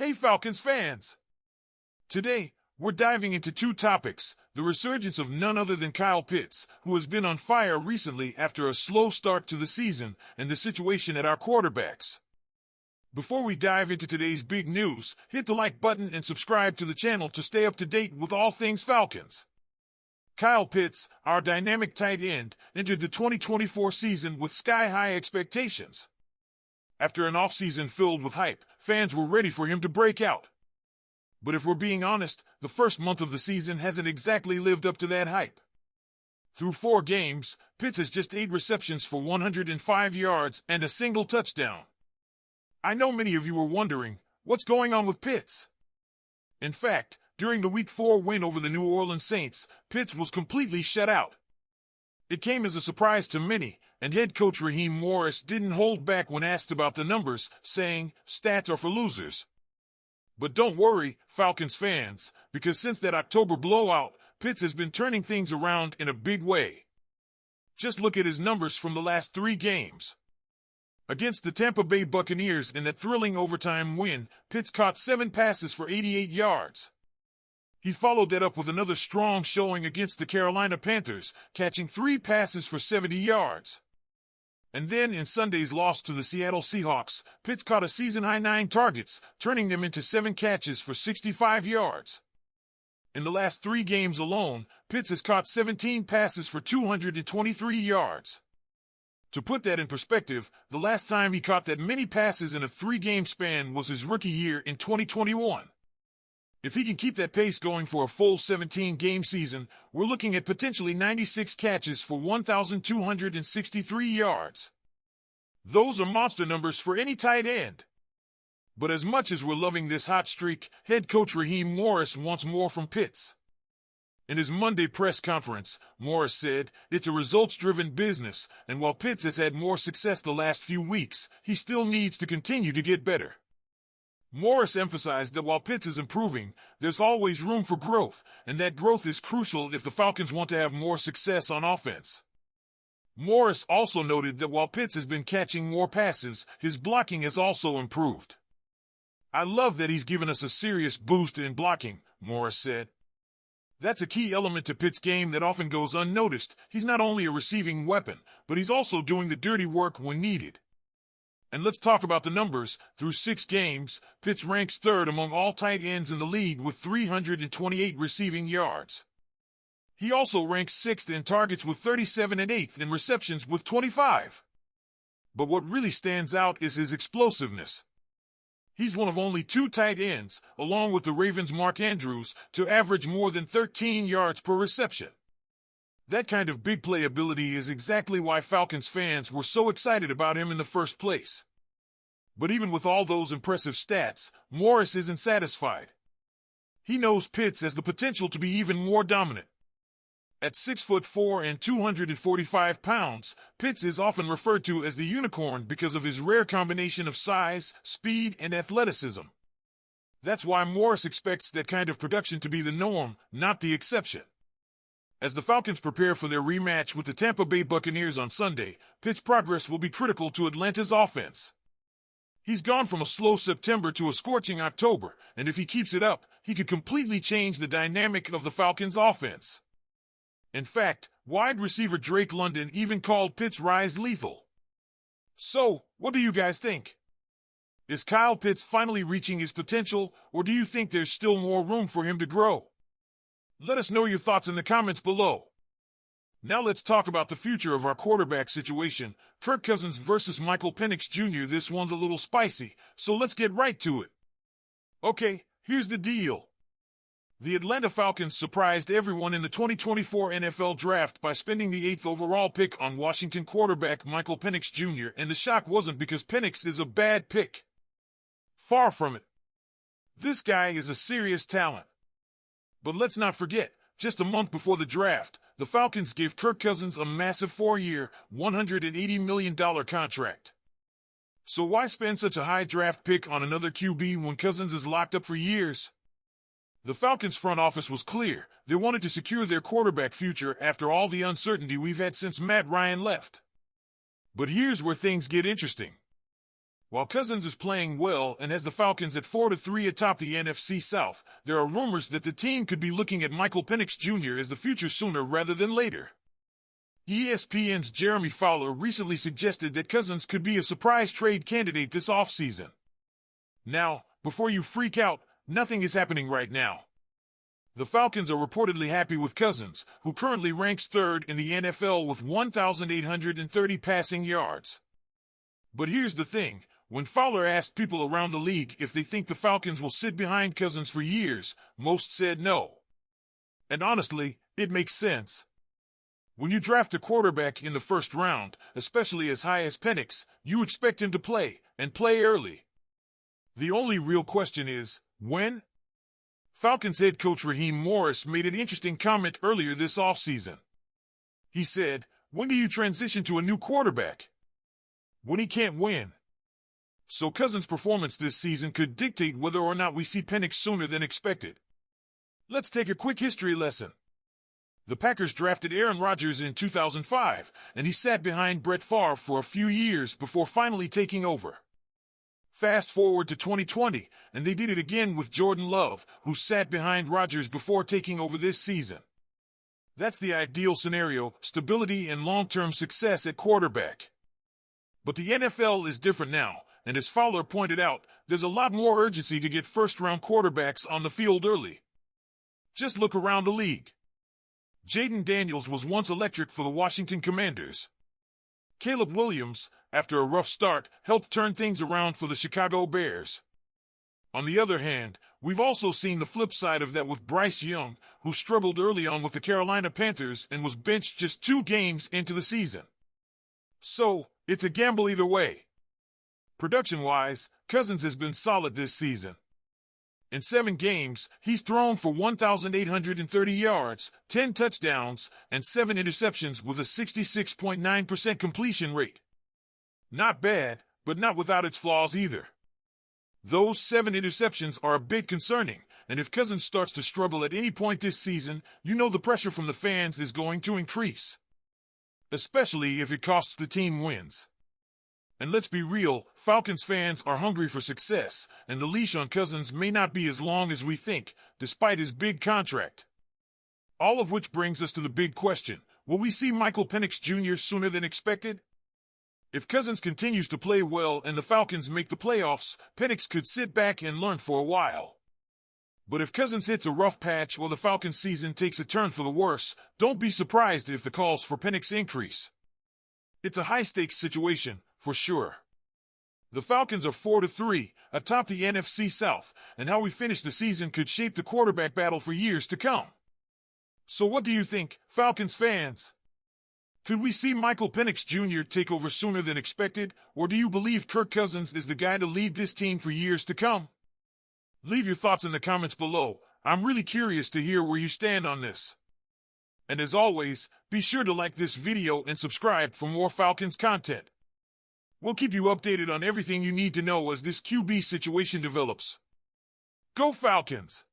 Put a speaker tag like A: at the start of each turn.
A: Hey Falcons fans! Today, we're diving into two topics: the resurgence of none other than Kyle Pitts, who has been on fire recently after a slow start to the season, and the situation at our quarterbacks. Before we dive into today's big news, hit the like button and subscribe to the channel to stay up to date with all things Falcons. Kyle Pitts, our dynamic tight end, entered the 2024 season with sky-high expectations. After an offseason filled with hype, fans were ready for him to break out. But if we're being honest, the first month of the season hasn't exactly lived up to that hype. Through 4 games, Pitts has just 8 receptions for 105 yards and a single touchdown. I know many of you were wondering, what's going on with Pitts? In fact, during the Week 4 win over the New Orleans Saints, Pitts was completely shut out. It came as a surprise to many, and head coach Raheem Morris didn't hold back when asked about the numbers, saying, "Stats are for losers." But don't worry, Falcons fans, because since that October blowout, Pitts has been turning things around in a big way. Just look at his numbers from the last 3 games. Against the Tampa Bay Buccaneers in that thrilling overtime win, Pitts caught 7 passes for 88 yards. He followed that up with another strong showing against the Carolina Panthers, catching 3 passes for 70 yards. And then in Sunday's loss to the Seattle Seahawks, Pitts caught a season-high 9 targets, turning them into 7 catches for 65 yards. In the last 3 games alone, Pitts has caught 17 passes for 223 yards. To put that in perspective, the last time he caught that many passes in a 3-game span was his rookie year in 2021. If he can keep that pace going for a full 17-game season, we're looking at potentially 96 catches for 1,263 yards. Those are monster numbers for any tight end. But as much as we're loving this hot streak, head coach Raheem Morris wants more from Pitts. In his Monday press conference, Morris said, "It's a results-driven business, and while Pitts has had more success the last few weeks, he still needs to continue to get better." Morris emphasized that while Pitts is improving, there's always room for growth, and that growth is crucial if the Falcons want to have more success on offense. Morris also noted that while Pitts has been catching more passes, his blocking has also improved. "I love that he's given us a serious boost in blocking," Morris said. "That's a key element to Pitts' game that often goes unnoticed. He's not only a receiving weapon, but he's also doing the dirty work when needed." And let's talk about the numbers. Through 6 games, Pitts ranks 3rd among all tight ends in the league with 328 receiving yards. He also ranks 6th in targets with 37 and 8th in receptions with 25. But what really stands out is his explosiveness. He's one of only 2 tight ends, along with the Ravens' Mark Andrews, to average more than 13 yards per reception. That kind of big play ability is exactly why Falcons fans were so excited about him in the first place. But even with all those impressive stats, Morris isn't satisfied. He knows Pitts has the potential to be even more dominant. At 6'4" and 245 pounds, Pitts is often referred to as the unicorn because of his rare combination of size, speed, and athleticism. That's why Morris expects that kind of production to be the norm, not the exception. As the Falcons prepare for their rematch with the Tampa Bay Buccaneers on Sunday, Pitts' progress will be critical to Atlanta's offense. He's gone from a slow September to a scorching October, and if he keeps it up, he could completely change the dynamic of the Falcons' offense. In fact, wide receiver Drake London even called Pitts' rise lethal. So, what do you guys think? Is Kyle Pitts finally reaching his potential, or do you think there's still more room for him to grow? Let us know your thoughts in the comments below. Now let's talk about the future of our quarterback situation. Kirk Cousins versus Michael Penix Jr. This one's a little spicy, so let's get right to it. Okay, here's the deal. The Atlanta Falcons surprised everyone in the 2024 NFL Draft by spending the 8th overall pick on Washington quarterback Michael Penix Jr., and the shock wasn't because Penix is a bad pick. Far from it. This guy is a serious talent. But let's not forget, just a month before the draft, the Falcons gave Kirk Cousins a massive 4-year, $180 million contract. So why spend such a high draft pick on another QB when Cousins is locked up for years? The Falcons front office was clear. They wanted to secure their quarterback future after all the uncertainty we've had since Matt Ryan left. But here's where things get interesting. While Cousins is playing well and has the Falcons at 4-3 atop the NFC South, there are rumors that the team could be looking at Michael Penix Jr. as the future sooner rather than later. ESPN's Jeremy Fowler recently suggested that Cousins could be a surprise trade candidate this offseason. Now, before you freak out, nothing is happening right now. The Falcons are reportedly happy with Cousins, who currently ranks third in the NFL with 1,830 passing yards. But here's the thing. When Fowler asked people around the league if they think the Falcons will sit behind Cousins for years, most said no. And honestly, it makes sense. When you draft a quarterback in the first round, especially as high as Penix, you expect him to play, and play early. The only real question is, when? Falcons head coach Raheem Morris made an interesting comment earlier this offseason. He said, "When do you transition to a new quarterback? When he can't win." So Cousins' performance this season could dictate whether or not we see Penix sooner than expected. Let's take a quick history lesson. The Packers drafted Aaron Rodgers in 2005, and he sat behind Brett Favre for a few years before finally taking over. Fast forward to 2020, and they did it again with Jordan Love, who sat behind Rodgers before taking over this season. That's the ideal scenario: stability and long-term success at quarterback. But the NFL is different now, and as Fowler pointed out, there's a lot more urgency to get first-round quarterbacks on the field early. Just look around the league. Jaden Daniels was once electric for the Washington Commanders. Caleb Williams, after a rough start, helped turn things around for the Chicago Bears. On the other hand, we've also seen the flip side of that with Bryce Young, who struggled early on with the Carolina Panthers and was benched just 2 games into the season. So, it's a gamble either way. Production-wise, Cousins has been solid this season. In 7 games, he's thrown for 1,830 yards, 10 touchdowns, and 7 interceptions with a 66.9% completion rate. Not bad, but not without its flaws either. Those 7 interceptions are a bit concerning, and if Cousins starts to struggle at any point this season, you know the pressure from the fans is going to increase. Especially if it costs the team wins. And let's be real, Falcons fans are hungry for success, and the leash on Cousins may not be as long as we think, despite his big contract. All of which brings us to the big question: will we see Michael Penix Jr. sooner than expected? If Cousins continues to play well and the Falcons make the playoffs, Penix could sit back and learn for a while. But if Cousins hits a rough patch or the Falcons season takes a turn for the worse, don't be surprised if the calls for Penix increase. It's a high-stakes situation, for sure. The Falcons are 4-3, atop the NFC South, and how we finish the season could shape the quarterback battle for years to come. So what do you think, Falcons fans? Could we see Michael Penix Jr. take over sooner than expected, or do you believe Kirk Cousins is the guy to lead this team for years to come? Leave your thoughts in the comments below. I'm really curious to hear where you stand on this. And as always, be sure to like this video and subscribe for more Falcons content. We'll keep you updated on everything you need to know as this QB situation develops. Go Falcons!